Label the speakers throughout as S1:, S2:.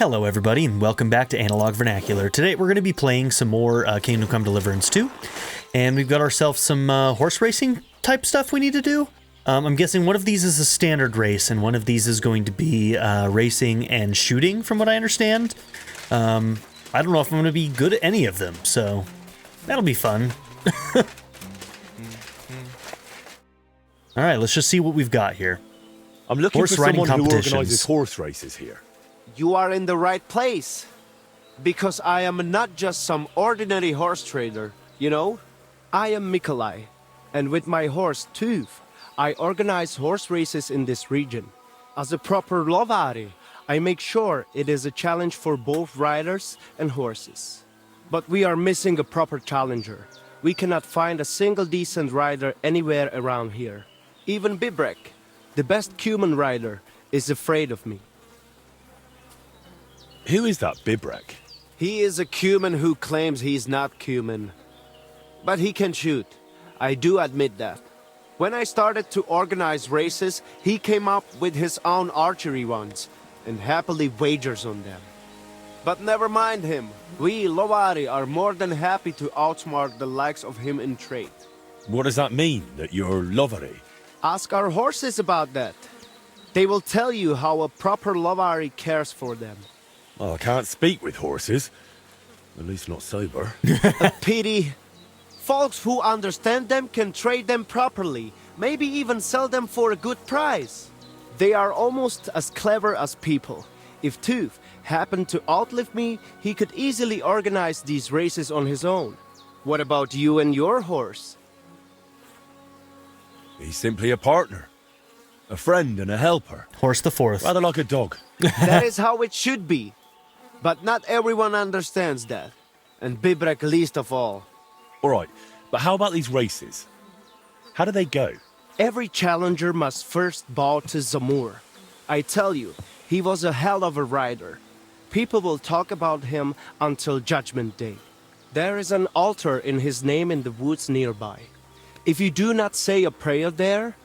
S1: Hello everybody and welcome back to Analog Vernacular. Today we're going to be playing some more Kingdom Come Deliverance 2. And we've got ourselves some horse racing type stuff we need to do. I'm guessing one of these is a standard race and one of these is going to be racing and shooting from what I understand. I don't know if I'm going to be good at any of them, so that'll be fun. Alright, let's just see what we've got here.
S2: I'm looking
S1: Horse
S2: for
S1: riding
S2: someone who
S1: competitions.
S2: organizes horse races here.
S3: You are in the right place. Because I am not just some ordinary horse trader, you know? I am Mikolai, and with my horse Tooth, I organize horse races in this region. As a proper Lovari, I make sure it is a challenge for both riders and horses. But we are missing a proper challenger. We cannot find a single decent rider anywhere around here. Even Bibrek, the best Cuman rider, is afraid of me.
S2: Who is that Bibrek?
S3: He is a Cuman who claims he's not Cuman. But he can shoot. I do admit that. When I started to organize races, he came up with his own archery ones, and happily wagers on them. But never mind him. We, Lovari, are more than happy to outsmart the likes of him in trade.
S2: What does that mean, that you're Lovari?
S3: Ask our horses about that. They will tell you how a proper Lovari cares for them.
S2: Well, I can't speak with horses. At least not sober.
S3: A pity. Folks who understand them can trade them properly, maybe even sell them for a good price. They are almost as clever as people. If Tooth happened to outlive me, he could easily organize these races on his own. What about you and your horse?
S2: He's simply a partner. A friend and a helper.
S1: Horse the fourth.
S2: Rather like a dog.
S3: That is how it should be. But not everyone understands that. And Bibrek least of all.
S2: Alright, but how about these races? How do they go?
S3: Every challenger must first bow to Zamur. I tell you, he was a hell of a rider. People will talk about him until Judgment Day. There is an altar in his name in the woods nearby. If you do not say a prayer there,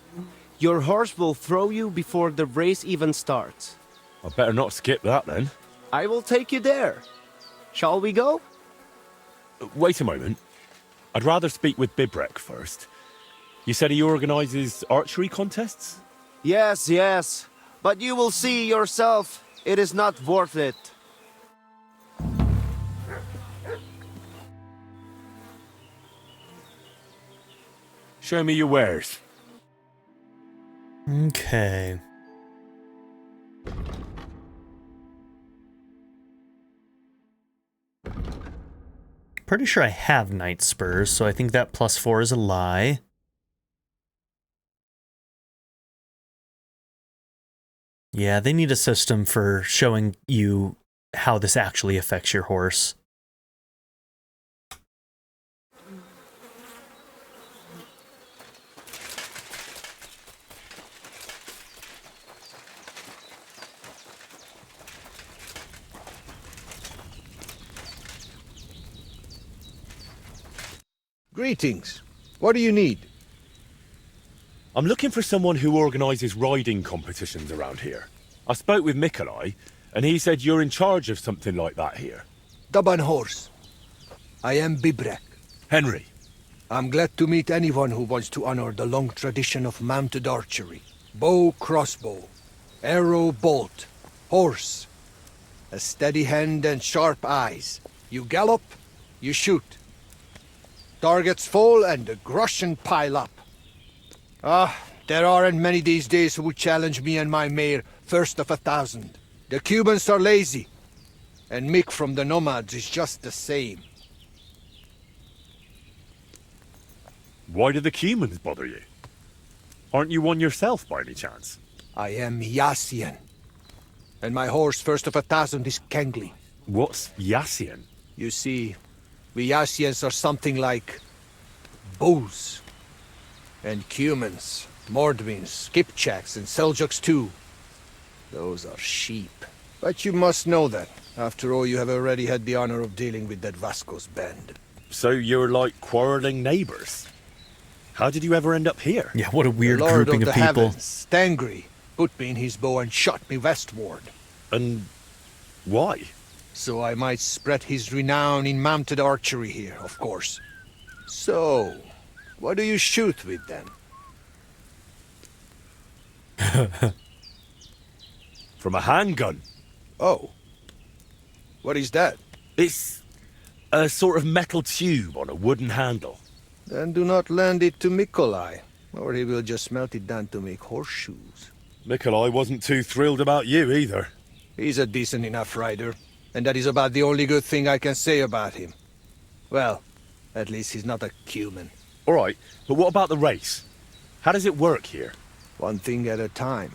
S3: your horse will throw you before the race even starts.
S2: I better not skip that then.
S3: I will take you there. Shall we go?
S2: Wait a moment. I'd rather speak with Bibrek first. You said he organizes archery contests?
S3: Yes. But you will see yourself. It is not worth it.
S2: Show me your wares.
S1: Okay. Pretty sure I have Knight Spurs, so I think that +4 is a lie. Yeah, they need a system for showing you how this actually affects your horse.
S4: Greetings. What do you need?
S2: I'm looking for someone who organizes riding competitions around here. I spoke with Mikolai, and he said you're in charge of something like that here.
S4: Daban horse. I am Bibrek.
S2: Henry.
S4: I'm glad to meet anyone who wants to honor the long tradition of mounted archery. Bow, crossbow, arrow, bolt, horse. A steady hand and sharp eyes. You gallop, you shoot. Targets fall and the groschen pile up. There aren't many these days who would challenge me and my mare first of 1,000. The Cubans are lazy, and Mick from the Nomads is just the same.
S2: Why do the Cumans bother you? Aren't you one yourself by any chance?
S4: I am Yassian, and my horse first of 1,000 is Kengli.
S2: What's Yassian?
S4: You see, we Yassians are something like bulls. And Cumans, Mordvins, Skipchaks, and Seljuks too. Those are sheep. But you must know that. After all, you have already had the honor of dealing with that Vasco's band.
S2: So you're like quarreling neighbors. How did you ever end up here?
S1: Yeah, what a weird
S4: The Lord
S1: grouping
S4: of
S1: of
S4: the
S1: people.
S4: Heavens, Stangry, put me in his bow and shot me westward.
S2: And Why?
S4: So I might spread his renown in mounted archery here, of course. So, what do you shoot with then?
S2: From a handgun.
S4: Oh. What is that?
S2: It's a sort of metal tube on a wooden handle.
S4: Then do not lend it to Mikolai, or he will just melt it down to make horseshoes.
S2: Nikolai wasn't too thrilled about you either.
S4: He's a decent enough rider, and that is about the only good thing I can say about him. Well, at least he's not a cumin.
S2: All right, but what about the race? How does it work here?
S4: One thing at a time.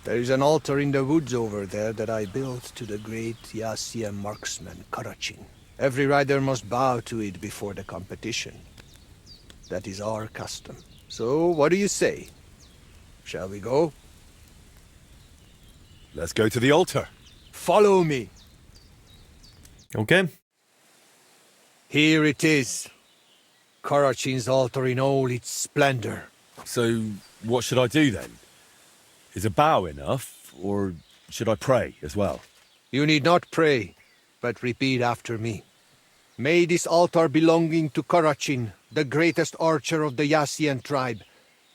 S4: There is an altar in the woods over there that I built to the great Yassian marksman, Karachin. Every rider must bow to it before the competition. That is our custom. So, what do you say? Shall we go?
S2: Let's go to the altar.
S4: Follow me.
S1: Okay.
S4: Here it is. Karachin's altar in all its splendor.
S2: So, what should I do then? Is a bow enough, or should I pray as well?
S4: You need not pray, but repeat after me. May this altar belonging to Karachin, the greatest archer of the Yassian tribe,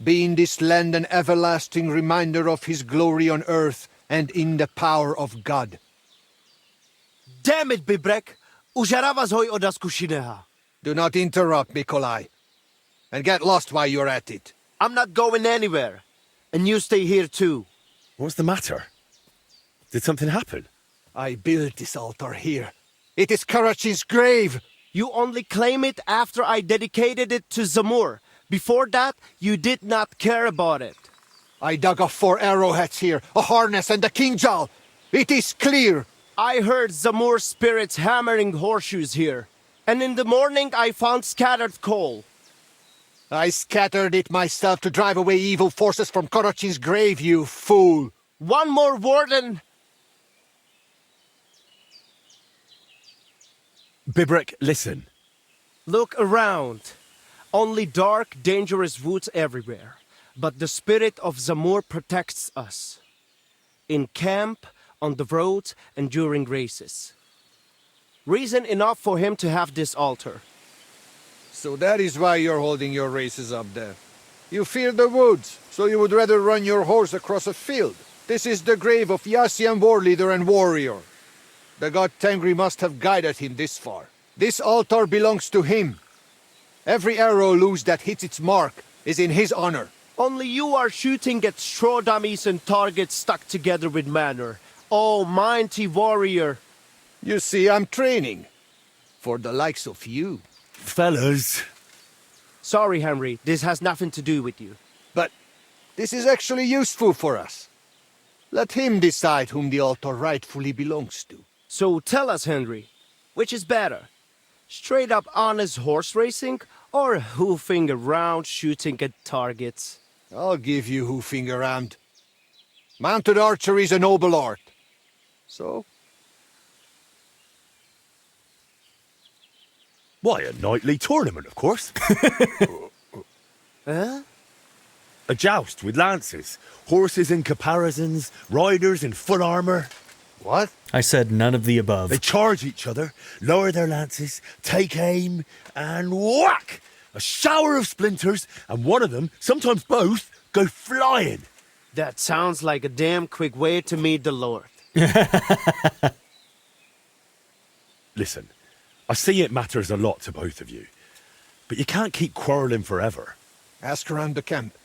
S4: be in this land an everlasting reminder of his glory on earth and in the power of God.
S3: Damn it, Bibrek! Užarava zhoj oda zkušeného.
S4: Do not interrupt, Mikolai. And get lost while you're at it.
S3: I'm not going anywhere. And you stay here too.
S2: What's the matter? Did something happen?
S4: I built this altar here. It is Karachin's grave!
S3: You only claim it after I dedicated it to Zamur. Before that, you did not care about it.
S4: I dug up 4 arrowheads here, a harness and a kinjal. It is clear.
S3: I heard Zamur spirits hammering horseshoes here. And in the morning I found scattered coal.
S4: I scattered it myself to drive away evil forces from Karachin's grave, you fool!
S3: One more word and...
S2: Bibrek, listen.
S3: Look around. Only dark, dangerous woods everywhere. But the spirit of Zamur protects us. In camp, on the road, and during races. Reason enough for him to have this altar.
S4: So that is why you're holding your races up there. You fear the woods, so you would rather run your horse across a field. This is the grave of Yassian war leader and warrior. The god Tengri must have guided him this far. This altar belongs to him. Every arrow loose that hits its mark is in his honor.
S3: Only you are shooting at straw dummies and targets stuck together with manner. Oh, mighty warrior.
S4: You see, I'm training. For the likes of you.
S2: Fellas.
S3: Sorry, Henry, this has nothing to do with you.
S4: But this is actually useful for us. Let him decide whom the altar rightfully belongs to.
S3: So tell us, Henry, which is better? Straight up honest horse racing or hoofing around shooting at targets?
S4: I'll give you hoofing around. Mounted archery is a noble art. So?
S2: Why, a nightly tournament, of course.
S3: Huh?
S2: A joust with lances, horses in caparisons, riders in full armor.
S4: What?
S1: I said none of the above.
S2: They charge each other, lower their lances, take aim, and whack! A shower of splinters, and one of them, sometimes both, go flying.
S3: That sounds like a damn quick way to meet the Lord.
S2: Listen, I see it matters a lot to both of you, but you can't keep quarreling forever.
S4: Ask around the camp.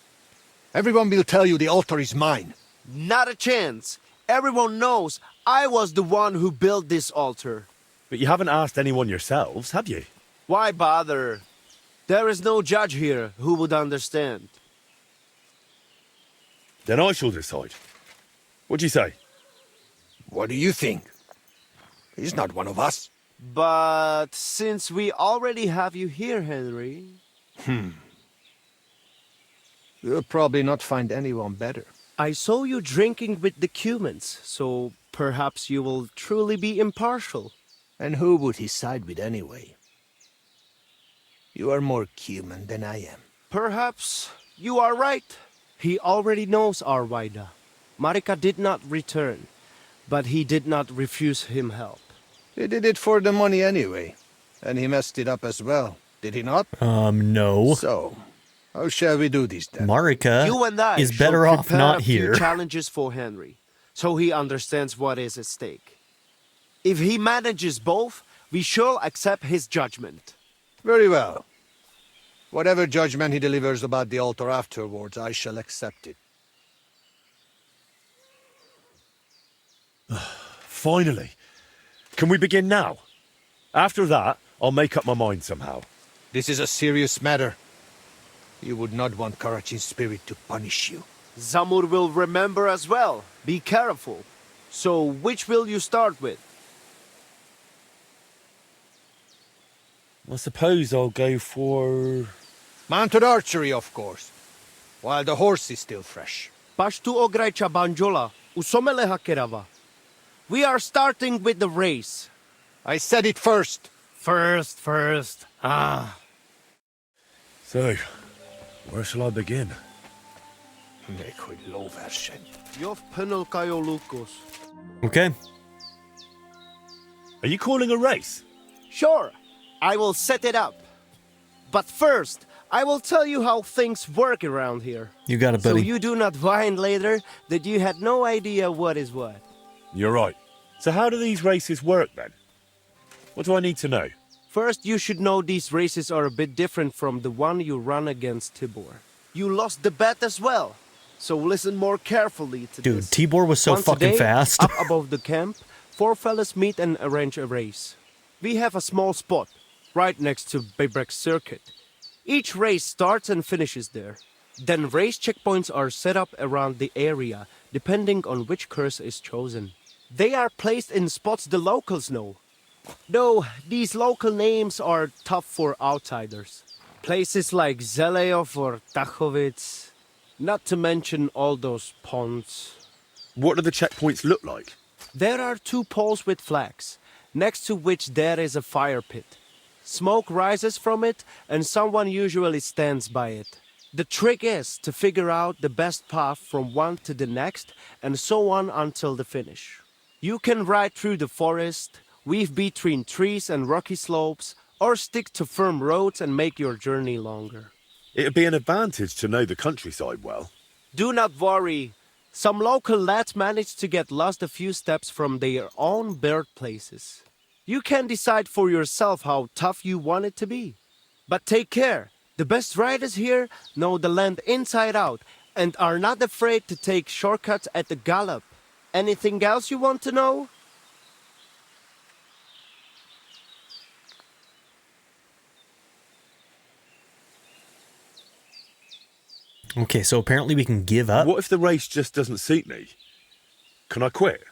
S4: Everyone will tell you the altar is mine.
S3: Not a chance. Everyone knows I was the one who built this altar.
S2: But you haven't asked anyone yourselves, have you?
S3: Why bother? There is no judge here who would understand.
S2: Then I shall decide. What do you say?
S4: What do you think? He's not one of us.
S3: But since we already have you here, Henry...
S4: You'll probably not find anyone better.
S3: I saw you drinking with the Cumans, so perhaps you will truly be impartial.
S4: And who would he side with anyway? You are more cumin than I am.
S3: Perhaps you are right. He already knows our Waida. Marika did not return. but he did not refuse him help.
S4: He did it for the money anyway. And he messed it up as well, did he not?
S1: No.
S4: So, how shall we do this then?
S1: Marika
S3: You and I
S1: is
S3: shall
S1: better off
S3: prepare
S1: not
S3: a few
S1: here.
S3: challenges for Henry, so he understands what is at stake. If he manages both, we shall accept his judgment.
S4: Very well. Whatever judgment he delivers about the altar afterwards, I shall accept it.
S2: Finally. Can we begin now? After that, I'll make up my mind somehow.
S4: This is a serious matter. You would not want Karachin's spirit to punish you.
S3: Zamur will remember as well. Be careful. So, which will you start with?
S2: I suppose I'll go for...
S4: Mounted archery, of course. While the horse is still fresh.
S3: Pashtu ograjcha banjola, usomele hakerava. We are starting with the race.
S4: I said it first.
S3: First. Ah.
S2: So, where shall I begin?
S3: Jov penel kayo lukos.
S1: Okay.
S2: Are you calling a race?
S3: Sure, I will set it up. But first, I will tell you how things work around here.
S1: You got it,
S3: So
S1: buddy.
S3: you do not whine later that you had no idea what is what.
S2: You're right. So how do these races work then? What do I need to know?
S3: First, you should know these races are a bit different from the one you run against Tibor. You lost the bet as well. So listen more carefully to
S1: Dude,
S3: this.
S1: Tibor was so
S3: Once a
S1: fucking
S3: day,
S1: fast.
S3: Up above the camp, 4 fellas meet and arrange a race. We have a small spot, right next to Bebrek's circuit. Each race starts and finishes there. Then race checkpoints are set up around the area, depending on which curse is chosen. They are placed in spots the locals know. Though these local names are tough for outsiders. Places like Zeleov or Tachovitz, not to mention all those ponds.
S2: What do the checkpoints look like?
S3: There are 2 poles with flags, next to which there is a fire pit. Smoke rises from it, and someone usually stands by it. The trick is to figure out the best path from one to the next, and so on until the finish. You can ride through the forest, weave between trees and rocky slopes, or stick to firm roads and make your journey longer.
S2: It'd be an advantage to know the countryside well.
S3: Do not worry. Some local lads managed to get lost a few steps from their own birthplaces. You can decide for yourself how tough you want it to be. But take care. The best riders here know the land inside out and are not afraid to take shortcuts at the gallop. Anything else you want to know?
S1: Okay, so apparently we can give up.
S2: What if the race just doesn't suit me? Can I quit?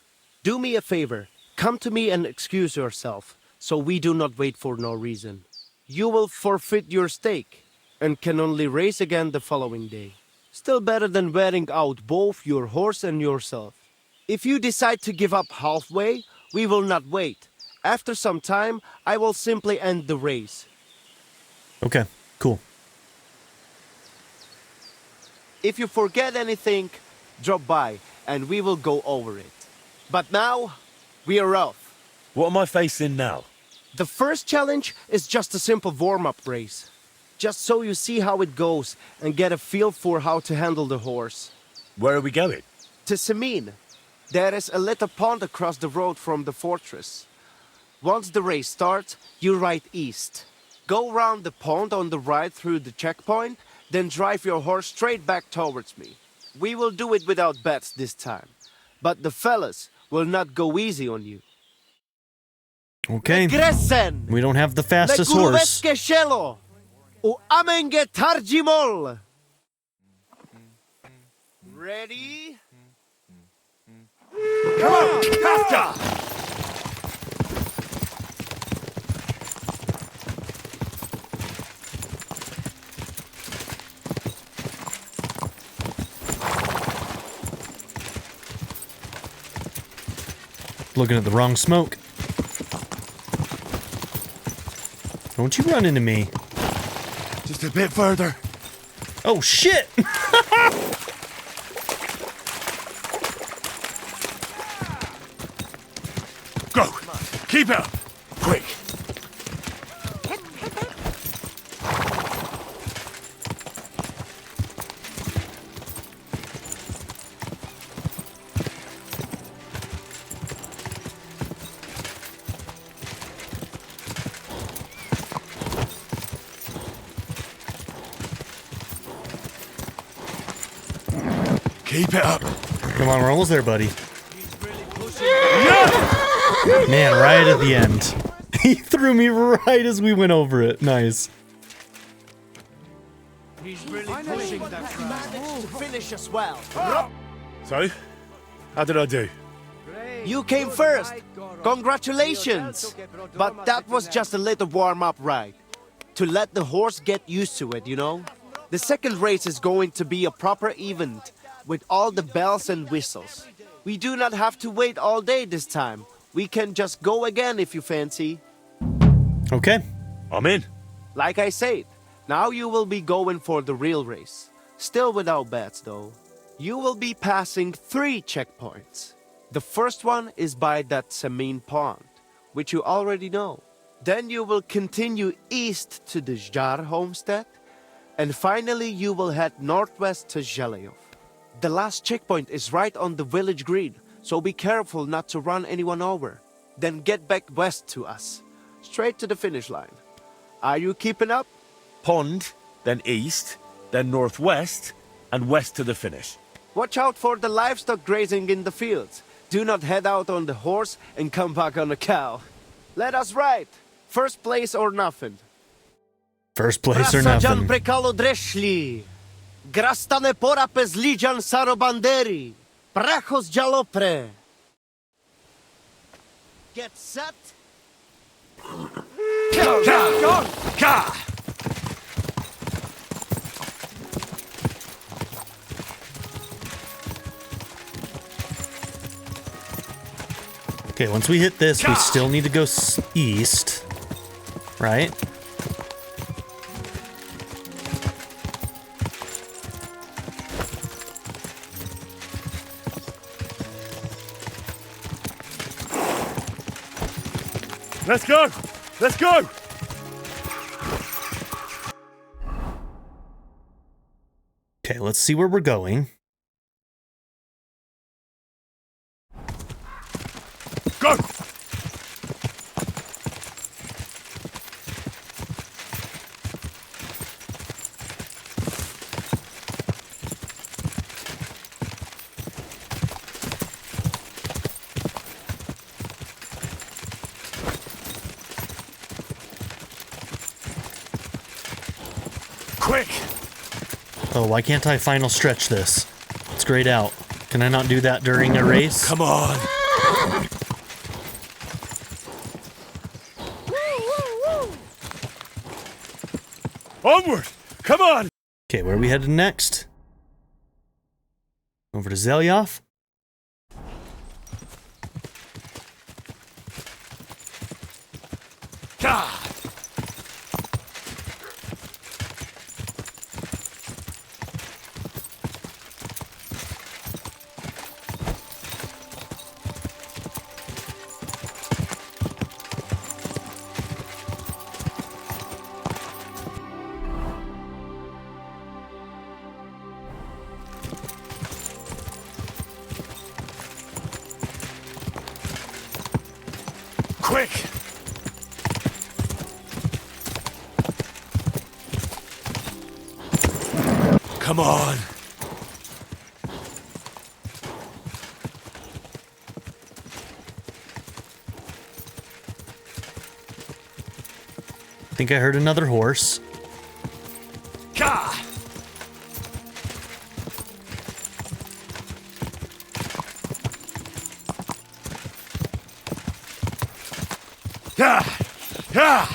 S3: Do me a favor. Come to me and excuse yourself, so we do not wait for no reason. You will forfeit your stake, and can only race again the following day. Still better than wearing out both your horse and yourself. If you decide to give up halfway, we will not wait. After some time, I will simply end the race.
S1: Okay, cool.
S3: If you forget anything, drop by, and we will go over it. But now, we are off.
S2: What am I facing now?
S3: The first challenge is just a simple warm-up race. Just so you see how it goes and get a feel for how to handle the horse.
S2: Where are we going?
S3: To Semin. There is a little pond across the road from the fortress. Once the race starts, you ride east. Go round the pond on the right through the checkpoint, then drive your horse straight back towards me. We will do it without bets this time. But the fellas will not go easy on you.
S1: Okay.
S3: Gresen!
S1: We don't have the fastest horse.
S3: Shelo! U amenge tarjimol! Ready?
S2: Come on! Kafka!
S1: Looking at the wrong smoke. Don't you run into me.
S2: Just a bit further.
S1: Oh, shit!
S2: Go! Keep it up! Quick! Keep it up!
S1: Come on, we're almost there, buddy. Man, right at the end. He threw me right as we went over it. Nice.
S3: He's really pushing that managed to finish as well.
S2: So, how did I do?
S3: You came first. Congratulations. But that was just a little warm-up ride. To let the horse get used to it, you know? The second race is going to be a proper event with all the bells and whistles. We do not have to wait all day this time. We can just go again if you fancy.
S1: Okay.
S2: I'm in.
S3: Like I said, now you will be going for the real race. Still without bets, though. You will be passing 3 checkpoints. The first one is by that Samin pond, which you already know. Then you will continue east to the Zhar homestead, and finally you will head northwest to Zhelyov. The last checkpoint is right on the village green, so be careful not to run anyone over. Then get back west to us, straight to the finish line. Are you keeping up?
S2: Pond, then east, then northwest, and west to the finish.
S3: Watch out for the livestock grazing in the fields. Do not head out on the horse and come back on a cow. Let us ride. First place or nothing.
S1: First place or
S3: Prasajan
S1: nothing.
S3: prekalo dreszli. Grastane porapes lijan sarobanderi. Prachos jalopre. Get set.
S2: Go!
S1: Okay, once we hit this, we still need to go east. Right?
S2: Let's go! Let's go!
S1: Okay, let's see where we're going.
S2: Go! Quick!
S1: Oh, why can't I final stretch this? It's grayed out. Can I not do that during a race?
S2: Come on! Onward! Come on!
S1: Okay, where are we headed next? Over to Zelyov?
S2: Gah! Quick! Come on!
S1: I think I heard another horse.
S2: Gah! Yeah! Yeah!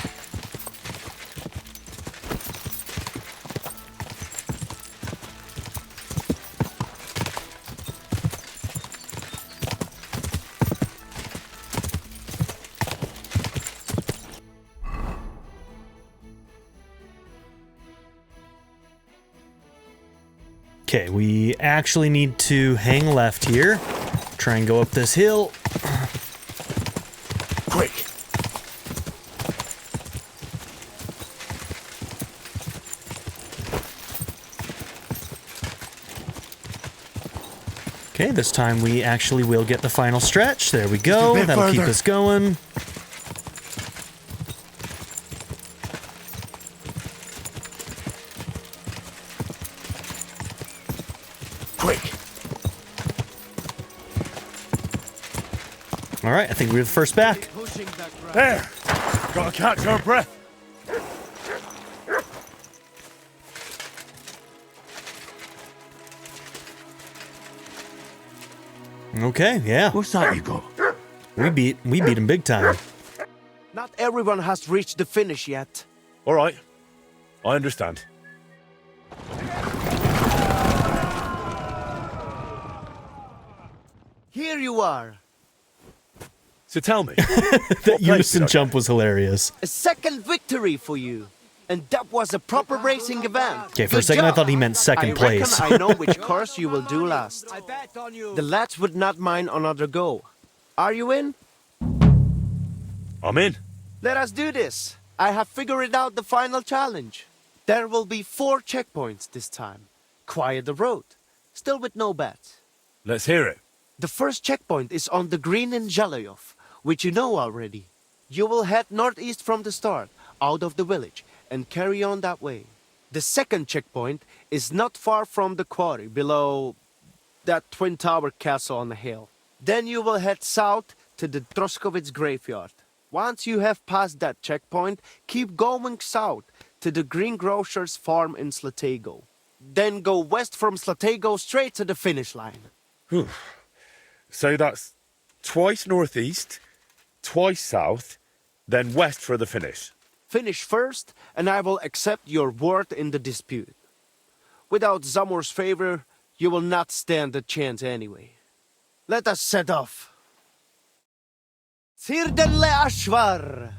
S1: Okay, we actually need to hang left here. Try and go up this hill. Okay, this time we actually will get the final stretch. There we go.
S4: bit
S1: That'll keep
S4: further.
S1: us going.
S2: Quick!
S1: All right, I think we're the first back.
S3: Pushing that ground.
S2: There! Gotta catch our breath.
S1: Okay, yeah.
S2: What's that you got?
S1: We beat him big time.
S3: Not everyone has reached the finish yet.
S2: All right. I understand.
S3: Here you are.
S2: So tell me.
S1: That unison
S2: did I
S1: jump was hilarious.
S3: A second victory for you. And that was a proper racing event.
S1: Okay, for a
S3: Good
S1: second I
S3: job.
S1: thought he meant
S3: I
S1: second
S3: reckon
S1: place.
S3: I know which course you will do last.
S4: I bet on you.
S3: The lads would not mind another go. Are you in?
S2: I'm in.
S3: Let us do this. I have figured out the final challenge. There will be 4 checkpoints this time. Quiet the road. Still with no bets.
S2: Let's hear it.
S3: The first checkpoint is on the green in Zhalayov, which you know already. You will head northeast from the start, out of the village, and carry on that way. The second checkpoint is not far from the quarry, below that twin tower castle on the hill. Then you will head south to the Troskowitz graveyard. Once you have passed that checkpoint, keep going south to the greengrocer's farm in Slatego. Then go west from Slatego straight to the finish line.
S2: So that's twice northeast, twice south, then west for the finish.
S3: Finish first, and I will accept your word in the dispute. Without Zamor's favor, you will not stand a chance anyway. Let us set off. Tirdenle Ashvar,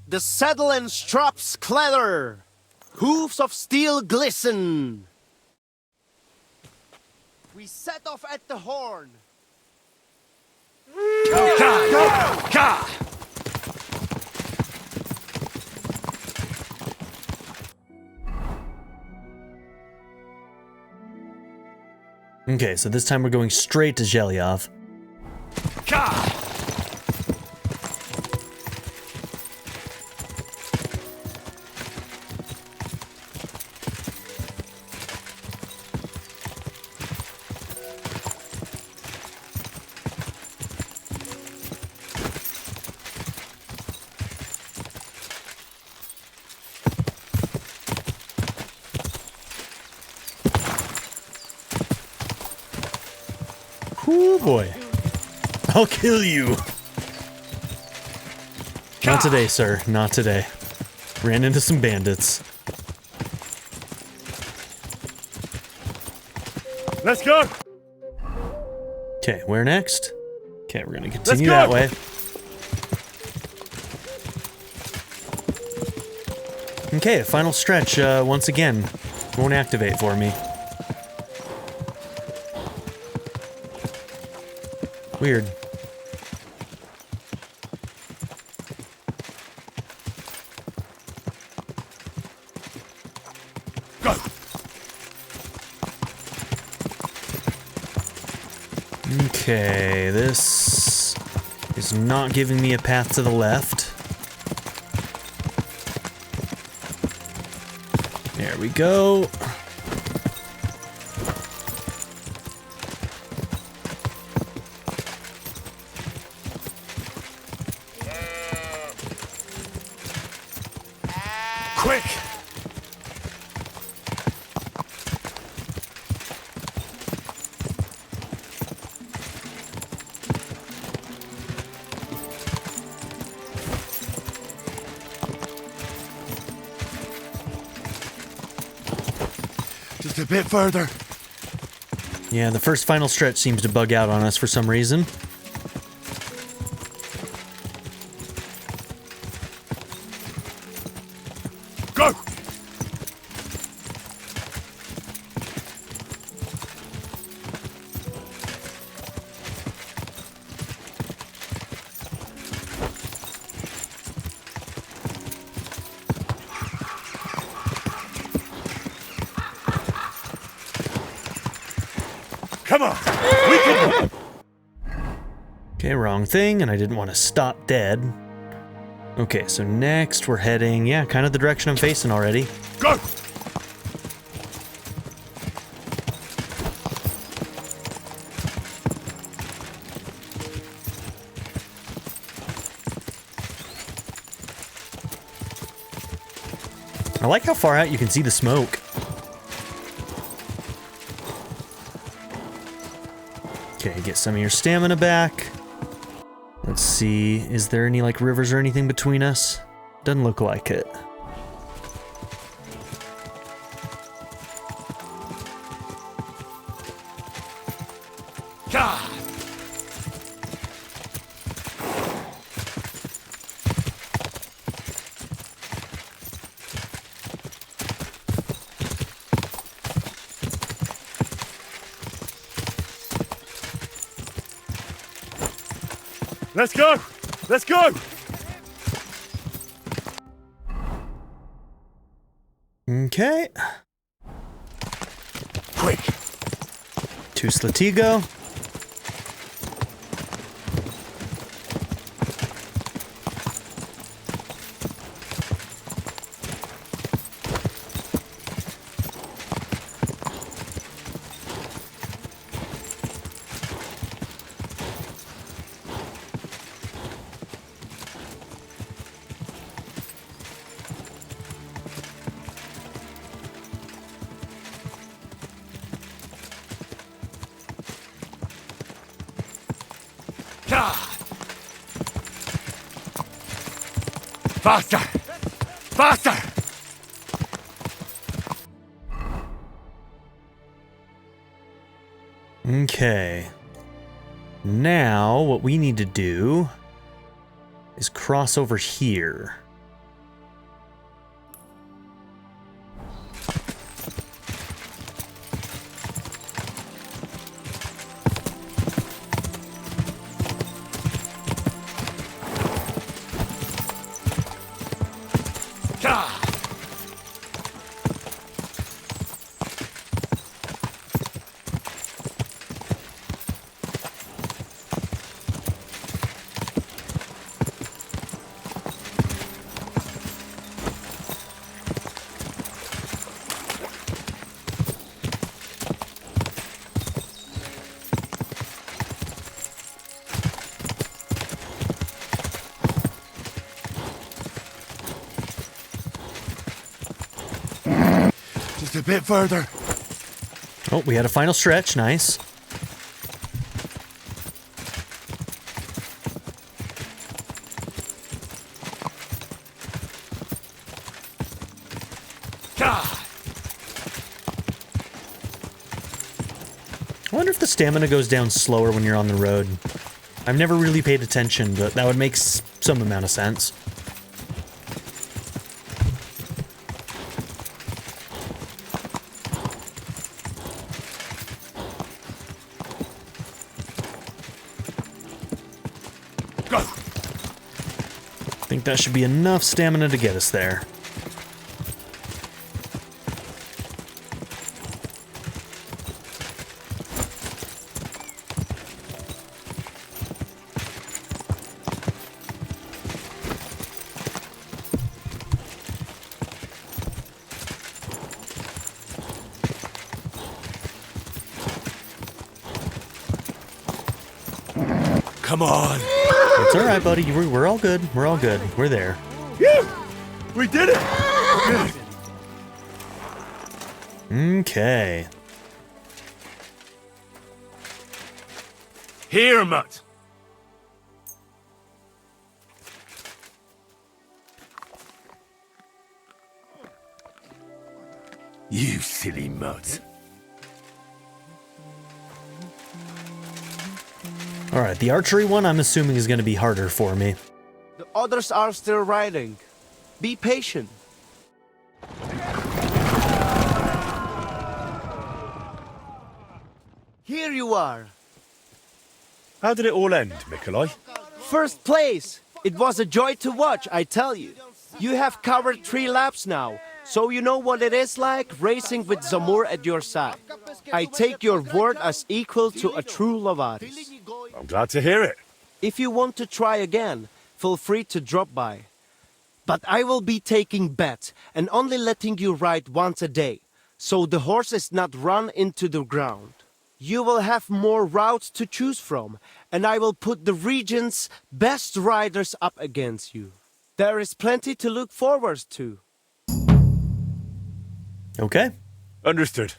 S3: the saddle and straps clatter, hoofs of steel glisten. We set off at the horn.
S1: Okay, so this time we're going straight to Zhelyov. Ooh, boy. I'll kill you. Not today, sir. Not today. Ran into some bandits.
S2: Let's go!
S1: Okay, where next? Okay, we're gonna continue
S2: go.
S1: that way. Okay, final stretch once again. Won't activate for me. Weird.
S2: Go!
S1: Okay, this is not giving me a path to the left. There we go.
S2: Quick!
S4: Just a bit further.
S1: Yeah, the first final stretch seems to bug out on us for some reason.
S2: Go! Come on! We can...
S1: Okay, wrong thing, and I didn't want to stop dead. Okay, so next we're heading, yeah, kind of the direction I'm facing already.
S2: Go!
S1: I like how far out you can see the smoke. Okay, get some of your stamina back. Let's see, is there any like rivers or anything between us? Doesn't look like it.
S2: God! Let's go! Let's go!
S1: Okay.
S2: Quick!
S1: To Slatigo.
S2: Faster! Faster!
S1: Okay. Now, what we need to do is cross over here.
S2: Just a bit further.
S1: Oh, we had a final stretch. Nice. I wonder if the stamina goes down slower when you're on the road. I've never really paid attention, but that would make some amount of sense.
S2: Go!
S1: I think that should be enough stamina to get us there.
S2: Come on!
S1: It's alright, buddy. We're all good. We're all good. We're there.
S2: Yeah! We did it!
S1: Okay.
S2: Here, Mutt! You silly Mutt.
S1: Alright, the archery one I'm assuming is going to be harder for me.
S3: The others are still riding. Be patient. Here you are.
S2: How did it all end, Mikolai?
S3: First place. It was a joy to watch, I tell you. You have covered 3 laps now. So you know what it is like racing with Zamur at your side. I take your word as equal to a true Lavaris.
S2: I'm glad to hear it.
S3: If you want to try again, feel free to drop by. But I will be taking bets and only letting you ride once a day, so the horse is not run into the ground. You will have more routes to choose from, and I will put the region's best riders up against you. There is plenty to look forward to.
S1: Okay.
S2: Understood.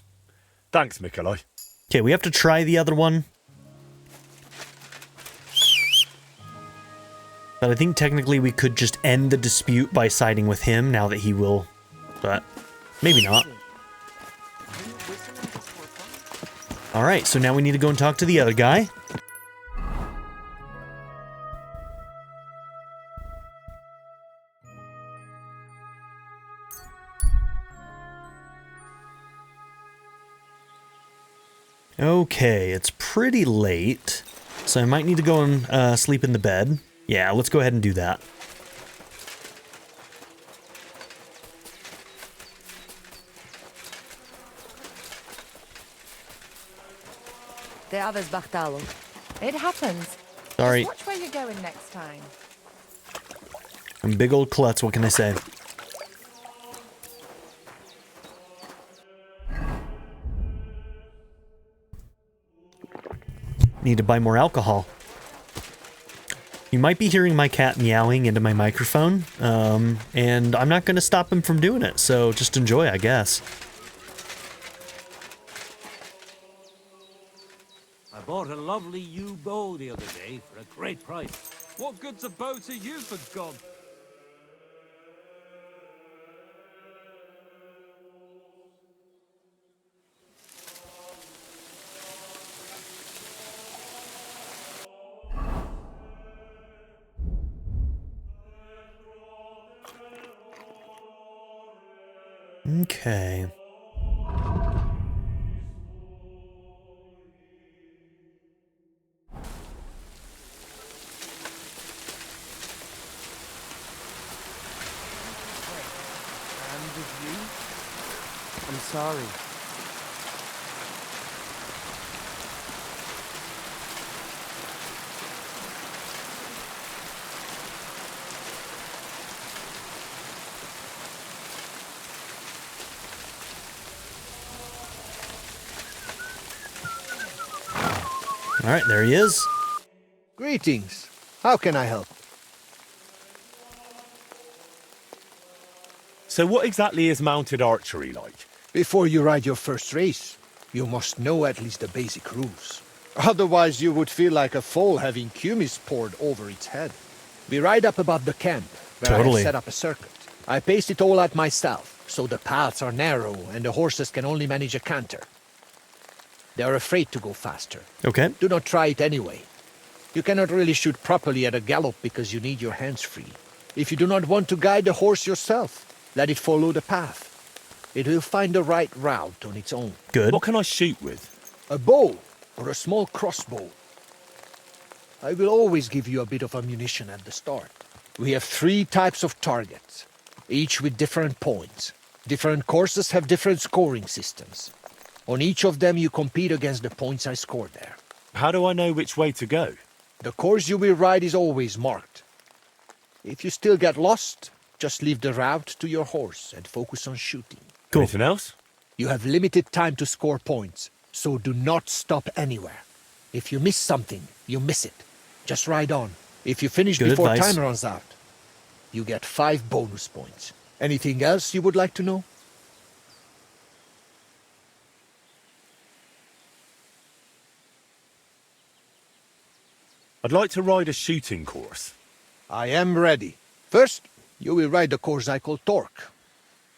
S2: Thanks, Mikolai.
S1: Okay, we have to try the other one. But I think technically we could just end the dispute by siding with him now that he will. But maybe not. Alright, so now we need to go and talk to the other guy. Okay, it's pretty late, so I might need to go and sleep in the bed. Yeah, let's go ahead and do that.
S5: The others, Bartalo. It happens.
S1: Sorry,
S5: Just watch where you're going next time.
S1: I'm big old klutz, what can I say? Need to buy more alcohol. You might be hearing my cat meowing into my microphone, and I'm not going to stop him from doing it, so just enjoy, I guess.
S6: I bought a lovely new bow the other day for a great price.
S7: What good's a bow to you, for God?
S1: Okay.
S3: I'm sorry.
S1: All right, there he is.
S4: Greetings. How can I help?
S2: So what exactly is mounted archery like?
S4: Before you ride your first race, you must know at least the basic rules. Otherwise, you would feel like a foal having kumis poured over its head. We ride up above the camp, where I
S1: Totally.
S4: have set up a circuit. I paced it all out myself, so the paths are narrow and the horses can only manage a canter. They are afraid to go faster.
S1: Okay.
S4: Do not try it anyway. You cannot really shoot properly at a gallop because you need your hands free. If you do not want to guide the horse yourself, let it follow the path. It will find the right route on its own.
S1: Good.
S2: What can I shoot with?
S4: A bow or a small crossbow. I will always give you a bit of ammunition at the start. We have 3 types of targets, each with different points. Different courses have different scoring systems. On each of them you compete against the points I scored there.
S2: How do I know which way to go?
S4: The course you will ride is always marked. If you still get lost, just leave the route to your horse and focus on shooting.
S1: Cool.
S2: Anything else?
S4: You have limited time to score points, so do not stop anywhere. If you miss something, you miss it. Just ride on. If you finish
S1: Good
S4: before
S1: advice.
S4: time runs out, you get 5 bonus points. Anything else you would like to know?
S2: I'd like to ride a shooting course.
S4: I am ready. First, you will ride the course I call Torque.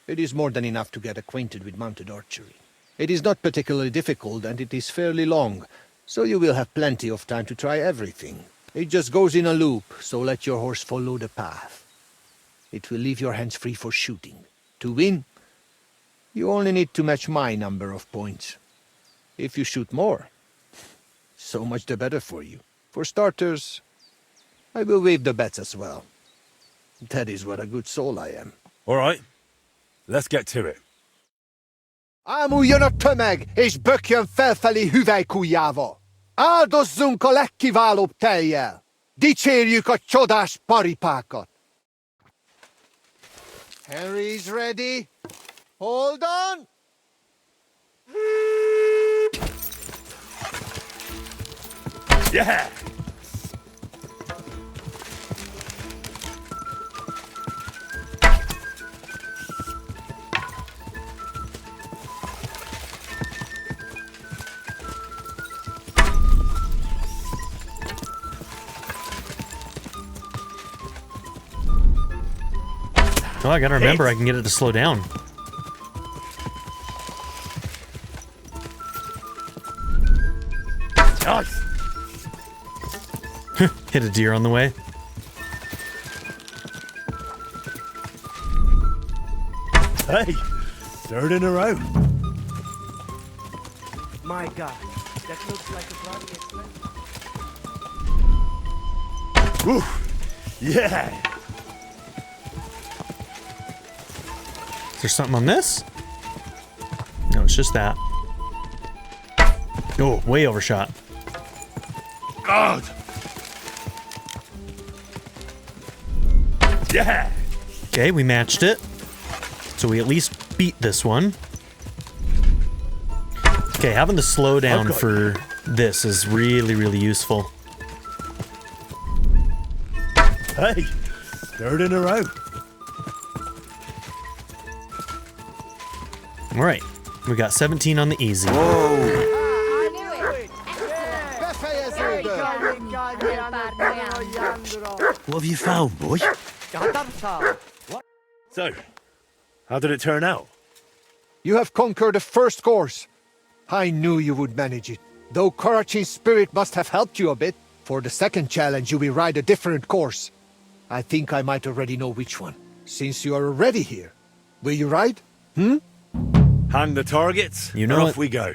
S4: It is more than enough to get acquainted with mounted archery. It is not particularly difficult and it is fairly long, so you will have plenty of time to try everything. It just goes in a loop, so let your horse follow the path. It will leave your hands free for shooting. To win, you only need to match my number of points. If you shoot more, so much the better for you. For starters, I will waive the bets as well. That is what a good soul I am.
S2: All right. let's get to it.
S4: Ámuljon a tömeg, és bökjön felfelé hüvelykujjával! Áldozzunk a legkiválóbb tejjel! Dicsérjük a csodás paripákat! Henry's ready. Hold on!
S2: Yeah!
S1: Oh, I gotta remember I can get it to slow down.
S2: Nice!
S1: Hit a deer on the way.
S2: Hey! Third in a row.
S3: My God, that looks like a bloody expense.
S2: Woo! Yeah!
S1: Is there something on this? No, it's just that. Oh, way overshot.
S2: God! Yeah!
S1: Okay, we matched it. So we at least beat this one. Okay, having the slow down
S2: Okay.
S1: for this is really, really useful.
S2: Hey! Third in a row.
S1: All right, we got 17 on the easy.
S5: I knew it.
S4: Befejeződött!
S6: What have you found, boy?
S2: So, how did it turn out?
S4: You have conquered the first course. I knew you would manage it. Though Korachin's spirit must have helped you a bit. For the second challenge, you will ride a different course. I think I might already know which one. Since you are already here, will you ride?
S2: Hang the targets,
S1: You know
S2: and
S1: it.
S2: off we go.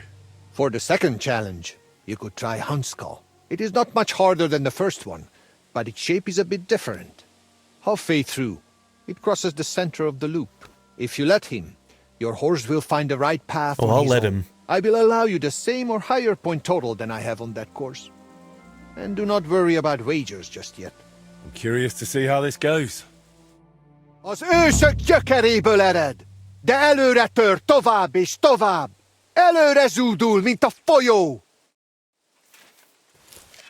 S4: For the second challenge, you could try Huntskull. It is not much harder than the first one, but its shape is a bit different. Halfway through, it crosses the center of the loop. If you let him, your horse will find the right path.
S1: Oh,
S4: on
S1: I'll
S4: his
S1: let
S4: own.
S1: him.
S4: I will allow you the same or higher point total than I have on that course. And do not worry about wagers just yet.
S2: I'm curious to see how this goes.
S4: Az ősök gyökeréből ered, de előre tör tovább és tovább. Előre zúdul, mint a folyó.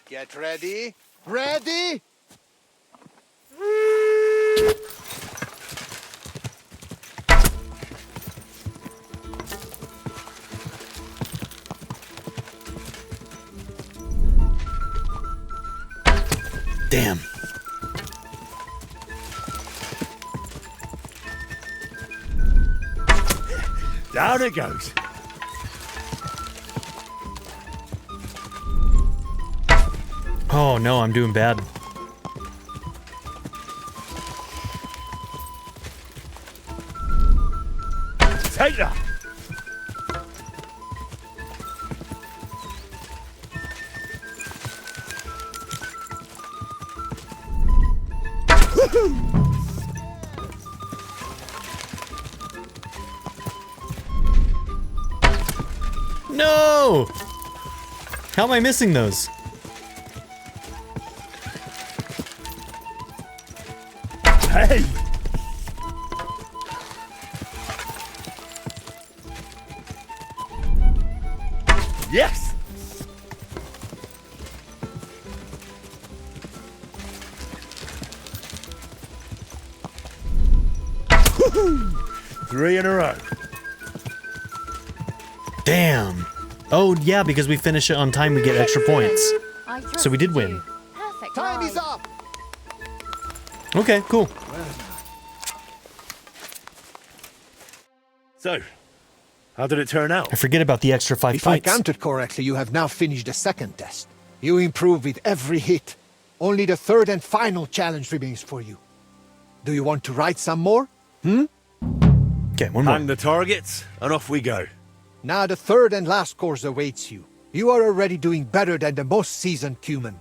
S4: Get ready. Ready?
S1: Damn.
S2: Down it goes.
S1: Oh no, I'm doing bad.
S2: Take that!
S1: No! How am I missing those?
S2: Hey! Yes! Woohoo! 3 in a row.
S1: Damn. Oh yeah, because we finish it on time, we get extra points. So we did win.
S5: You. Perfect.
S4: Time is
S5: ride.
S4: up.
S1: Okay, cool.
S2: So, how did it turn out?
S1: I forget about the extra 5
S4: If I
S1: points.
S4: counted correctly, you have now finished the second test. You improve with every hit. Only the third and final challenge remains for you. Do you want to ride some more?
S1: Okay, one more.
S2: Hang the targets, and off we go.
S4: Now the third and last course awaits you. You are already doing better than the most seasoned Cuman.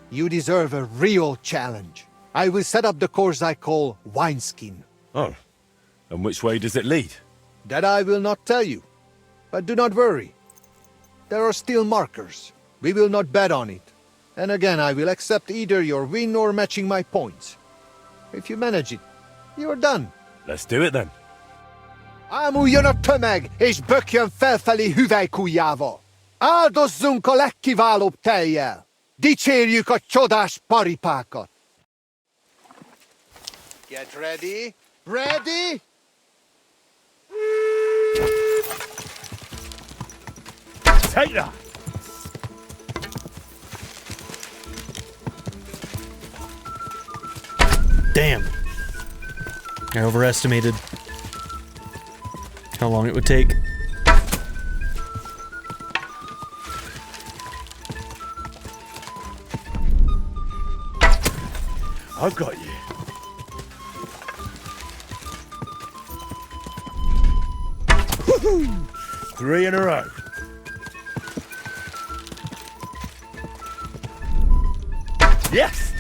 S4: You deserve a real challenge. I will set up the course I call Wineskin.
S2: Oh, And which way does it lead?
S4: That I will not tell you. But do not worry. There are still markers. We will not bet on it. And again, I will accept either your win or matching my points. If you manage it, you are done.
S2: Let's do it then.
S4: Ámuljon a tömeg, és bökjön felfelé hüvelykujjával! Áldozzunk a legkiválóbb tejjel! Dicsérjük a csodás paripákat! Get ready! Ready?
S2: Take that!
S1: Damn. I overestimated how long it would take.
S2: I've got you. Woohoo! 3 in a row. Yes!